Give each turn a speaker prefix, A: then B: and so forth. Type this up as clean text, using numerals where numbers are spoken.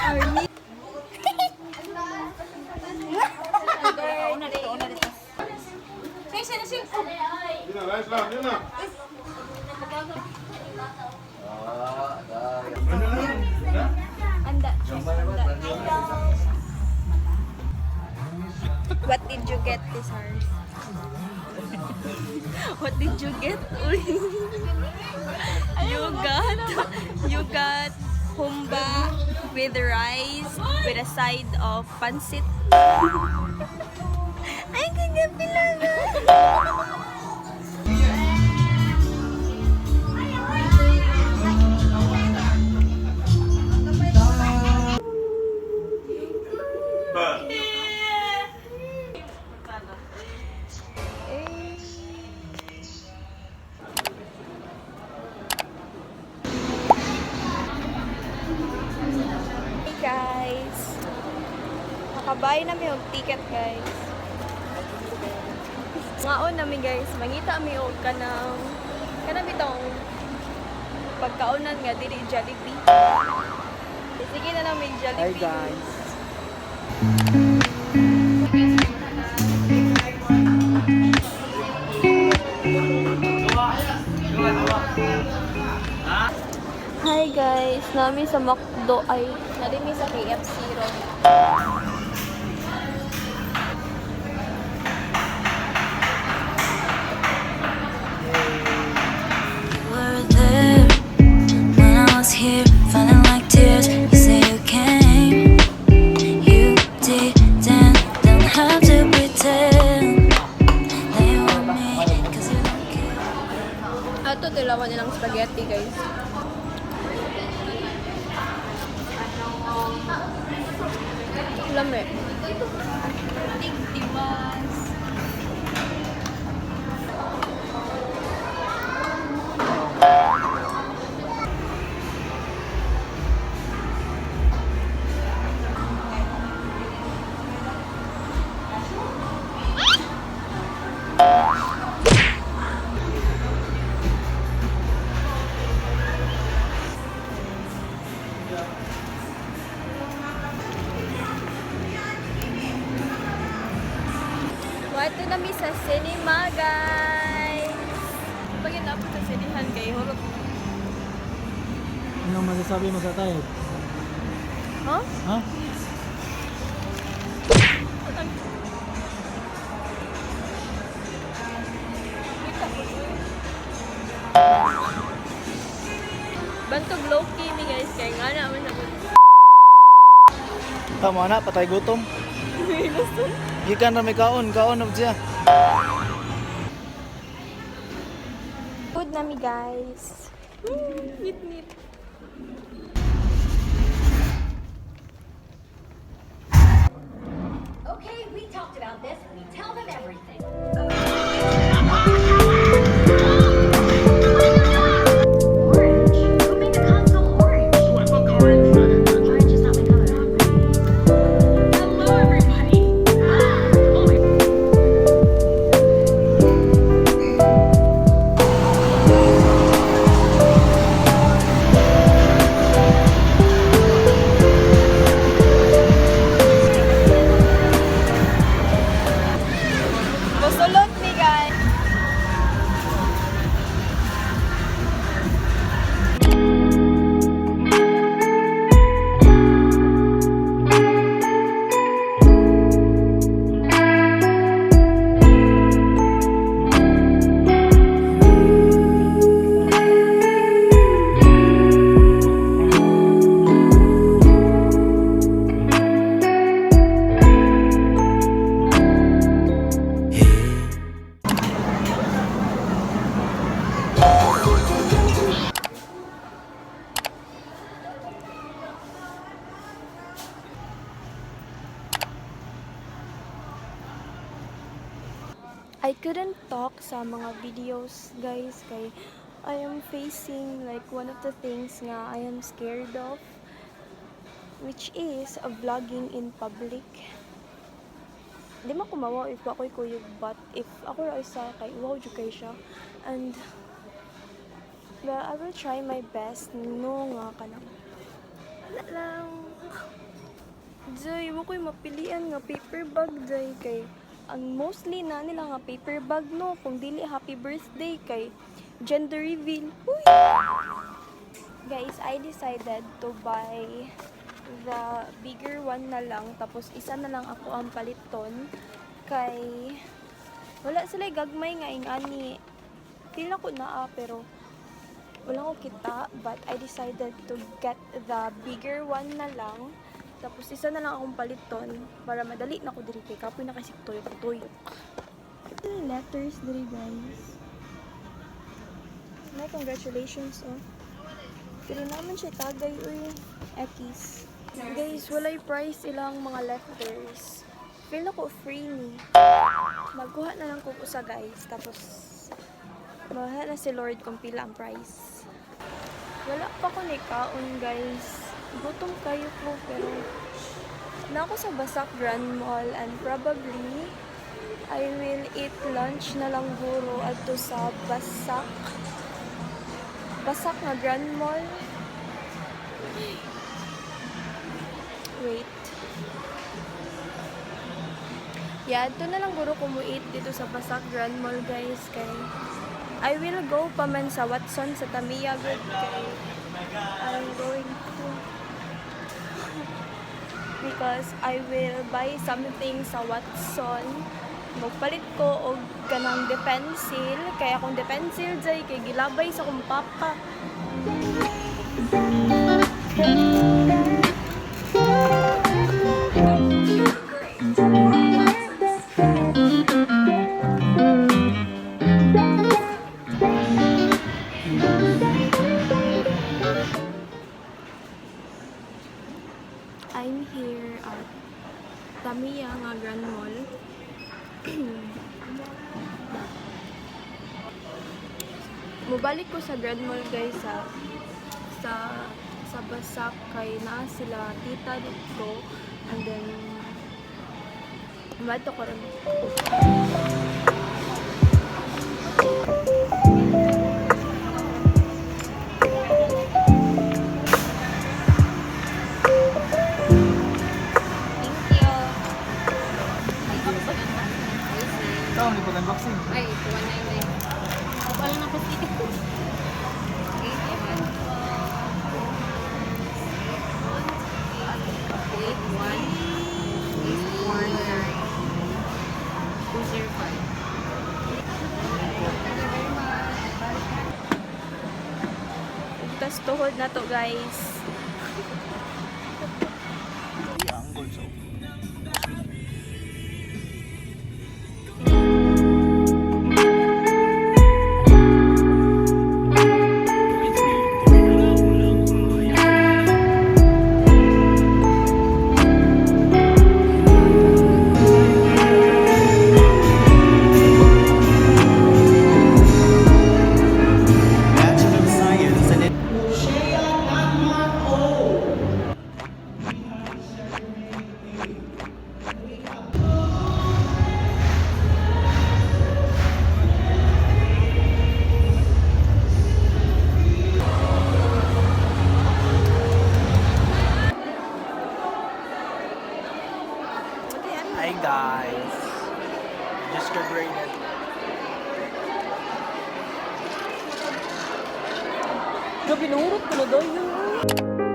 A: Army. What did you get this hours? What did you get? You got humba with rice with a side of pancit. Ay, kagapilangan! Guys, nakabayad namin yung ticket guys. Ngaon namin guys, mangita kami og kanang bitong pagkaunan nga diri Jollibee. Sige na namin Jollibee.
B: Hi guys.
A: Hi guys, nami sa McDo ay nami sa KFC ro.
C: Were there when I was here, feeling like tears. You say you came, you didn't have to pretend that you want me, 'cause you don't care.
A: Ato tilawan nilang spaghetti guys. Lame. Tigtibas. Ito nami sa cinema, guys. Pag po sa sinihan kay horot.
B: Anong masasabi mo sa tayo?
A: Huh?
B: Ha?
A: Bantog low-key mi guys, kaya nga naman na
B: Tama na, patay gutom. Gikan ra may kaon og siya.
A: Food nami guys. Nit.
D: Okay, we talked about this. We tell them everything. Orange. Who made the console orange?
E: What look orange?
D: Orange is not my color. Hello, everybody.
A: Musulot mi guys. I couldn't talk sa mga videos guys kay I am facing like one of the things nga I am scared of, which is vlogging in public. Di man kumawa if ako'y kuyog, but if ako ra isa kay wow jud kay siya, and I will try my best no nga kanang Wala lang. Jay, mo ko'y mapilian nga paper bag, Jay. Kay, ang mostly na nila nga paper bag, no? Kung dili happy birthday, kay gender reveal. Uy! Guys, I decided to buy the bigger one na lang. Tapos, isa na lang ako ang paliton. Kay, wala sila gagmay nga ingani. Feel ako naa, pero wala ko kita. But, I decided to get the bigger one na lang. Tapos isa na lang akong paliton para madali na ko diri kay kapoy na kasi tuyok-tuyok. Letters diri guys. May congratulations oh. Pero naman siya tagay uy. Ekis. Guys, walay price ilang mga letters. Feel ako free ni. Magkuha na lang ko usa guys. Tapos bahala na si Lord kung pila ang price. Wala pa ko ni kaon guys. Gutom kayo po pero na ako sa Basak Grand Mall and probably I will eat lunch na lang guro adto sa Basak na Grand Mall. Wait. Yeah, adto na lang guro ko mo eat dito sa Basak Grand Mall guys kay I will go pa man sa Watson sa Tamiya good kay I'm going to because I will buy something sa Watson. Magpalit ko og kanang depensil kaya akong depensil jay kay gilabay sa akong papa. I'm here at Tamiya nga Grand Mall. Mubalik ko sa Grand Mall guys sa Basak kay naa sila tita dito and then mato ko rin.
B: Ikaw, hindi pag-unboxing.
D: Ay, 199. Wala na po dito. 205.
A: Tas tuhod na to guys.
B: Ang gold so. Hi guys. Just graduated.
A: Grabe, nahurot ko na daw yun.